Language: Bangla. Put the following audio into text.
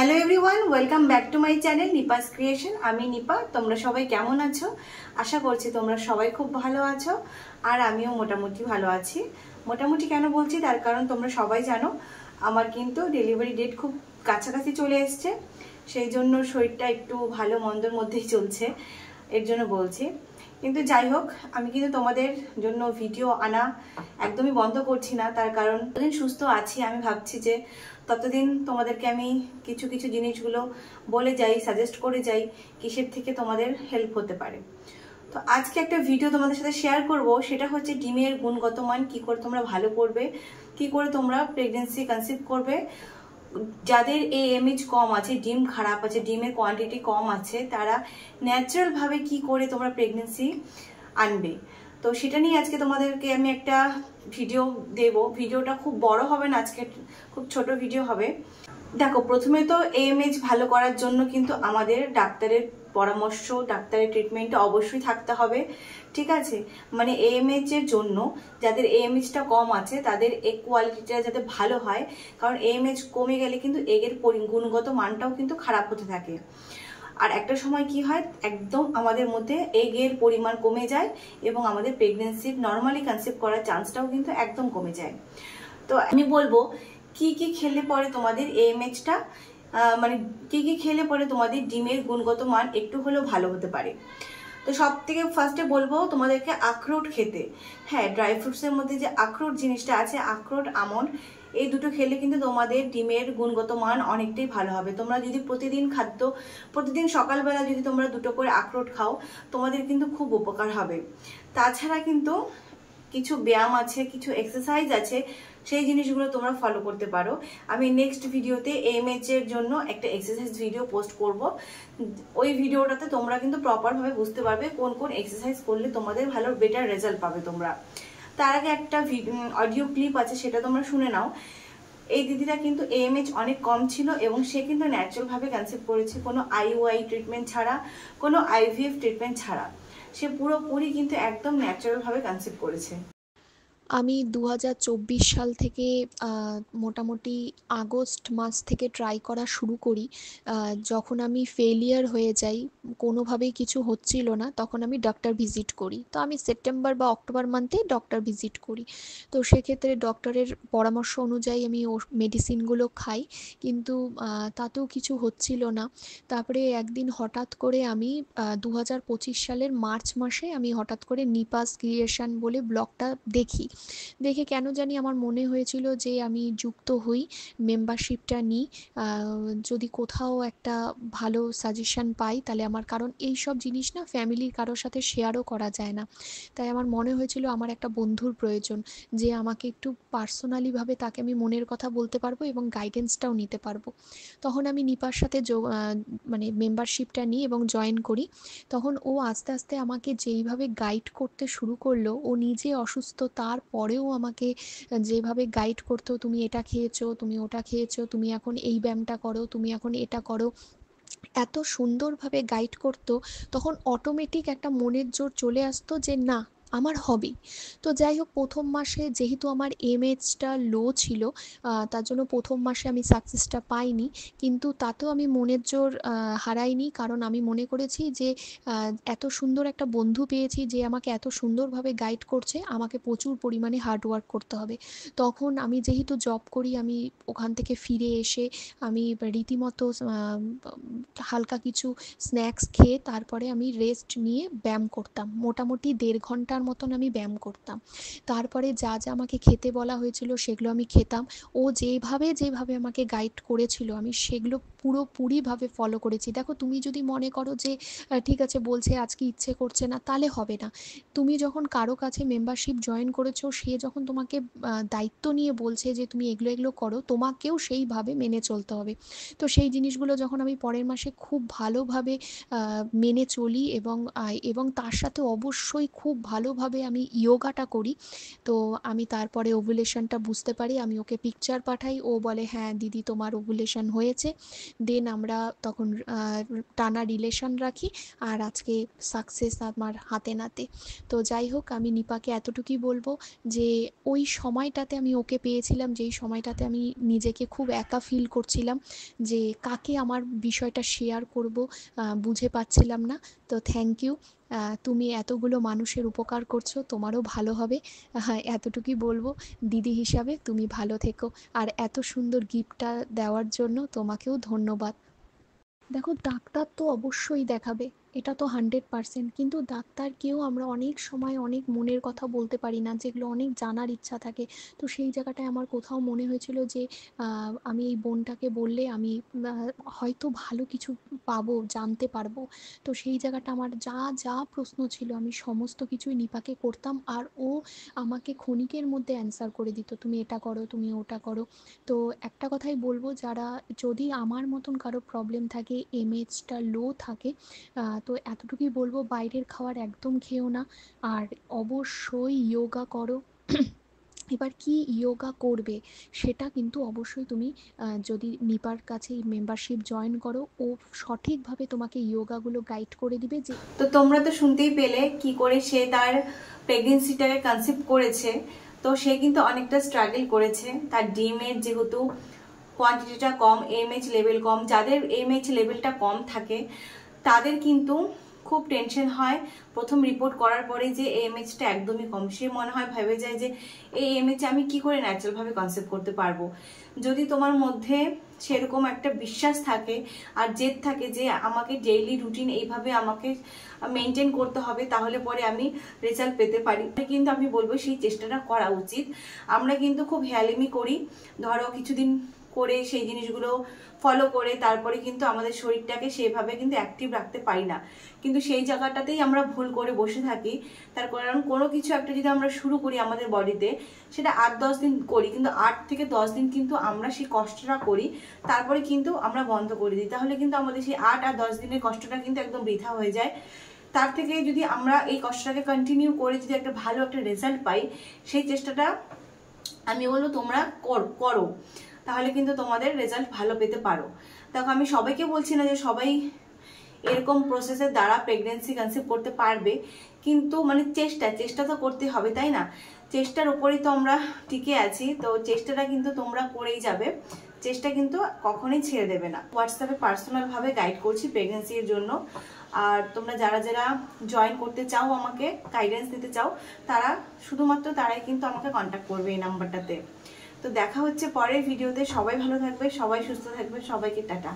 Hello everyone, welcome back to my channel নিপাস creation. আমি নিপা। তোমরা সবাই কেমন আছো? আশা করছি তোমরা সবাই খুব ভালো আছো, আর আমিও মোটামুটি ভালো আছি। মোটামুটি কেন বলছি, তার কারণ তোমরা সবাই জানো আমার কিন্তু ডেলিভারি ডেট খুব কাছাকাছি চলে এসছে। সেই জন্য শরীরটা একটু ভালো মন্দর মধ্যেই চলছে, এর জন্য বলছি। কিন্তু যাই হোক, আমি কিন্তু তোমাদের জন্য ভিডিও আনা একদমই বন্ধ করছি না, তার কারণ যতদিন সুস্থ আছি আমি ভাবছি যে ততদিন তোমাদেরকে আমি কিছু কিছু জিনিসগুলো বলে যাই, সাজেস্ট করে যাই, কিসের থেকে তোমাদের হেল্প হতে পারে। তো আজকে একটা ভিডিও তোমাদের সাথে শেয়ার করব, সেটা হচ্ছে ডিমের গুণগত মান কি করে তোমরা ভালো করবে, কি করে তোমরা প্রেগনেন্সি কনসিভ করবে। যাদের AMH কম আছে, ডিম খারাপ আছে, ডিমের কোয়ান্টিটি কম আছে, তারা ন্যাচারাল ভাবে কি করে তোমরা প্রেগনেন্সি আনবে। তো সেটা নিয়ে আজকে তোমাদেরকে আমি একটা ভিডিও দেব। ভিডিওটা খুব বড় হবে না, আজকে খুব ছোট ভিডিও হবে। দেখো, প্রথমে তো AMH ভালো করার জন্য কিন্তু আমাদের ডাক্তারের পরামর্শ, ডাক্তারের ট্রিটমেন্টটা অবশ্যই থাকতে হবে, ঠিক আছে? মানে AMH এর জন্য যাদের AMH-টা কম আছে তাদের এগ কোয়ালিটিটা যাতে ভালো হয়, কারণ AMH কমে গেলে কিন্তু এগের গুণগত মানটাও কিন্তু খারাপ হতে থাকে। আর একটা সময় কি হয়, একদম আমাদের মধ্যে এগের পরিমাণ কমে যায় এবং আমাদের প্রেগনেন্সি নর্মালি কনসিভ করার চান্সটাও কিন্তু একদম কমে যায়। তো আমি বলবো কি কি খেলে পরে তোমাদের AMH-টা মানে কি কি খেলে পরে তোমাদের ডিমের গুণগত মান একটু হলেও ভালো হতে পারে। তো সব থেকে ফার্স্টে বলবো তোমাদেরকে আখরোট খেতে। হ্যাঁ, ড্রাই ফ্রুটসের মধ্যে যে আখরোট জিনিসটা আছে, আখরোট, আমন্ড, এই দুটো খেলে কিন্তু তোমাদের ডিমের গুণগত মান অনেকটাই ভালো হবে। তোমরা যদি প্রতিদিন সকালবেলা যদি তোমরা দুটো করে আখরোট খাও, তোমাদের কিন্তু খুব উপকার হবে। তাছাড়া কিন্তু কিছু ব্যায়াম আছে, কিছু এক্সারসাইজ আছে, সেই জিনিসগুলো তোমরা ফলো করতে পারো। আমি নেক্সট ভিডিওতে AMH এর জন্য একটা এক্সারসাইজ ভিডিও পোস্ট করব। ওই ভিডিওটাতে তোমরা কিন্তু প্রপারভাবে বুঝতে পারবে কোন কোন এক্সারসাইজ করলে তোমাদের ভালো বেটার রেজাল্ট পাবে তোমরা। তার আগে একটা অডিও ক্লিপ আছে, সেটা তোমরা শুনে নাও। এই দিদিটা কিন্তু AMH অনেক কম ছিল এবং সে কিন্তু ন্যাচারাল ভাবে কনসিভ করেছে, কোনো IUI ট্রিটমেন্ট ছাড়া, কোনো IVF ট্রিটমেন্ট ছাড়া। সে পুরোপুরি কিন্তু একদম ন্যাচারাল ভাবে কনসিভ করেছে। আমি 2024 সাল থেকে মোটামুটি আগস্ট মাস থেকে ট্রাই করা শুরু করি। যখন আমি ফেলিয়ার হয়ে যাই, কোনোভাবেই কিছু হচ্ছিল না, তখন আমি ডক্টর ভিজিট করি। তো আমি সেপ্টেম্বর বা অক্টোবর মান্থে ডক্টর ভিজিট করি। তো সেক্ষেত্রে ডক্টরের পরামর্শ অনুযায়ী আমি মেডিসিনগুলো খাই, কিন্তু তাতেও কিছু হচ্ছিল না। তারপরে একদিন হঠাৎ করে আমি 2025 সালের মার্চ মাসে আমি হঠাৎ করে নিপাস ক্রিয়েশন বলে ব্লগটা দেখি। দেখে কেন জানি আমার মনে হয়েছিল যে আমি যুক্ত হই, মেম্বারশিপটা নিই, যদি কোথাও একটা ভালো সাজেশন পাই তাহলে আমার, কারণ এই সব জিনিস না ফ্যামিলির কারোর সাথে শেয়ারও করা যায় না। তাই আমার মনে হয়েছিল আমার একটা বন্ধুর প্রয়োজন, যে আমাকে একটু পার্সোনালিভাবে তাকে আমি মনের কথা বলতে পারবো এবং গাইডেন্সটাও নিতে পারবো। তখন আমি নিপার সাথে মানে মেম্বারশিপটা নিই এবং জয়েন করি। তখন ও আস্তে আস্তে আমাকে যেইভাবে গাইড করতে শুরু করলো, ও নিজে অসুস্থ তারপরেও আমাকে যেভাবে গাইড করতো, তুমি এটা খেয়েছো, তুমি ওটা খেয়েছো, তুমি এখন এই ব্যায়ামটা করো, তুমি এখন এটা করো, এত সুন্দরভাবে গাইড করতো। তখন অটোমেটিক একটা মনের জোর চলে আসতো যে না, আমার হবেই। তো যাই হোক, প্রথম মাসে যেহেতু আমার AMH-টা লো ছিল, তার জন্য প্রথম মাসে আমি সাকসেসটা পাইনি, কিন্তু তাতেও আমি মনের জোর হারাইনি, কারণ আমি মনে করেছি যে এত সুন্দর একটা বন্ধু পেয়েছি যে আমাকে এত সুন্দরভাবে গাইড করছে, আমাকে প্রচুর পরিমাণে হার্ডওয়ার্ক করতে হবে। তখন আমি যেহেতু জব করি, আমি ওখান থেকে ফিরে এসে আমি রীতিমতো হালকা কিছু স্ন্যাক্স খেয়ে তারপরে আমি রেস্ট নিয়ে ব্যায়াম করতাম। মোটামুটি 1.5 ঘন্টার মতন আমি ব্যায়াম করতাম। তারপরে যা যা আমাকে খেতে বলা হয়েছিল সেগুলো আমি খেতাম। ও যেভাবে আমাকে গাইড করেছিল, আমি সেগুলো পুরোপুরিভাবে ফলো করেছি। দেখো, তুমি যদি মনে করো যে ঠিক আছে, বলছে আজকে ইচ্ছে করছে না, তাহলে হবে না। তুমি যখন কারো কাছে মেম্বারশিপ জয়েন করেছো, সে যখন তোমাকে দায়িত্ব নিয়ে বলছে যে তুমি এগুলো এগুলো করো, তোমাকেও সেইভাবে মেনে চলতে হবে। তো সেই জিনিসগুলো যখন আমি পরের মাসে খুব ভালোভাবে মেনে চলি এবং তার সাথে অবশ্যই খুব ভালোভাবে আমি ইয়োগাটা করি। তো আমি তারপরে ওভুলেশনটা বুঝতে পারি, আমি ওকে পিকচার পাঠাই, ও বলে হ্যাঁ দিদি তোমার ওভুলেশন হয়েছে। দেন আমরা তখন টানা রিলেশন রাখি, আর আজকে সাকসেস আমার হাতে নাতে। তো যাই হোক, আমি নিপাকে এতটুকুই বলবো যে ওই সময়টাতে আমি ওকে পেয়েছিলাম, যেই সময়টাতে আমি নিজেকে খুব একা ফিল করছিলাম, যে কাকে আমার বিষয়টা শেয়ার করব বুঝে পাচ্ছিলাম না। তো থ্যাংক ইউ, তুমি এতগুলো মানুষের উপকার করছো, তোমারও ভালো হবে, এতটুকুই বলবো। দিদি হিসাবে তুমি ভালো থেকো, আর এত সুন্দর গিফটটা দেওয়ার জন্য তোমাকেও ধন্যবাদ। দেখো, ডাক্তার তো অবশ্যই দেখাবে, এটা তো 100%, কিন্তু ডাক্তারকেও আমরা অনেক সময় অনেক মনের কথা বলতে পারি না, যেগুলো অনেক জানার ইচ্ছা থাকে। তো সেই জায়গাটায় আমার কোথাও মনে হয়েছিল যে আমি এই বোনটাকে বললে আমি হয়তো ভালো কিছু পাবো, জানতে পারবো। তো সেই জায়গাটা আমার যা যা প্রশ্ন ছিল আমি সমস্ত কিছুই নিপাকে করতাম, আর ও আমাকে ক্ষণিকের মধ্যে অ্যান্সার করে দিত, তুমি এটা করো, তুমি ওটা করো। তো একটা কথাই বলবো, যারা, যদি আমার মতন কারো প্রবলেম থাকে, এমএইচটা লো থাকে, তো এতটুকুই বলবো, বাইরের খাবার একদম খেও না, আর অবশ্যই যোগা করো। এবার কি যোগা করবে সেটা কিন্তু অবশ্যই তুমি যদি নিপার কাছে মেম্বারশিপ জয়েন করো, ও সঠিকভাবে তোমাকে যোগাগুলো গাইড করে দিবে। যে তো তোমরা তো শুনতেই পেলে কি করে সে তার প্রেগনেন্সিটাকে কনসিভ করেছে। তো সে কিন্তু অনেকটা স্ট্রাগল করেছে, তার ডিমের যেহেতু কোয়ান্টিটিটা কম, এমএইচ লেভেল কম, যাদের এমএইচ লেভেলটা কম থাকে তাদের কিন্তু খুব টেনশন হয় প্রথম রিপোর্ট করার পরে যে এমএইচটা একদমই কম। সে মনে হয় ভেবে যায় যে এই এমএইচে আমি কি করে ন্যাচারালভাবে কনসেপ্ট করতে পারবো। যদি তোমার মধ্যে সেরকম একটা বিশ্বাস থাকে আর জেদ থাকে যে আমাকে ডেইলি রুটিন এইভাবে আমাকে মেনটেন করতে হবে, তাহলে পরে আমি রেজাল্ট পেতে পারি, কিন্তু আমি বলবো সেই চেষ্টাটা করা উচিত। আমরা কিন্তু খুব হেয়ালিমি করি, ধরো কিছুদিন করে সেই জিনিসগুলো ফলো করে তারপরে কিন্তু আমাদের শরীরটাকে সেভাবে কিন্তু অ্যাক্টিভ রাখতে পারি না, কিন্তু সেই জায়গাটাতেই আমরা ভুল করে বসে থাকি। তার কারণ কোনো কিছু একটা যদি আমরা শুরু করি আমাদের বডিতে, সেটা 8-10 দিন করি, কিন্তু 8 থেকে 10 দিন কিন্তু আমরা সেই কষ্টটা করি, তারপরে কিন্তু আমরা বন্ধ করে দিই, তাহলে কিন্তু আমাদের সেই 8 আর 10 দিনের কষ্টটা কিন্তু একদম বৃথা হয়ে যায়। তার থেকে যদি আমরা এই কষ্টটাকে কন্টিনিউ করে যদি একটা ভালো একটা রেজাল্ট পাই, সেই চেষ্টাটা আমি বলবো তোমরা করো, তাহলে কিন্তু তোমাদের রেজাল্ট ভালো পেতে পারো। দেখো, আমি সবাইকে বলছি না যে সবাই এরকম প্রসেসের দ্বারা প্রেগনেন্সি কনসিভ করতে পারবে, কিন্তু মানে চেষ্টা তো করতে হবে, তাই না? চেষ্টার উপরেই তো আমরা টিকে আছি, তো চেষ্টাটা কিন্তু তোমরা করেই যাবে, চেষ্টা কিন্তু কখনোই ছেড়ে দেবে না। হোয়াটসঅ্যাপে পার্সোনালভাবে গাইড করছি প্রেগনেন্সির জন্য, আর তোমরা যারা যারা জয়েন করতে চাও, আমাকে গাইডেন্স দিতে চাও, তারা শুধুমাত্র তারাই কিন্তু আমাকে কন্ট্যাক্ট করবে এই নাম্বারটাতে। তো দেখা হচ্ছে পরের ভিডিওতে। সবাই ভালো থাকবে, সবাই সুস্থ থাকবে, সবাইকে টাটা।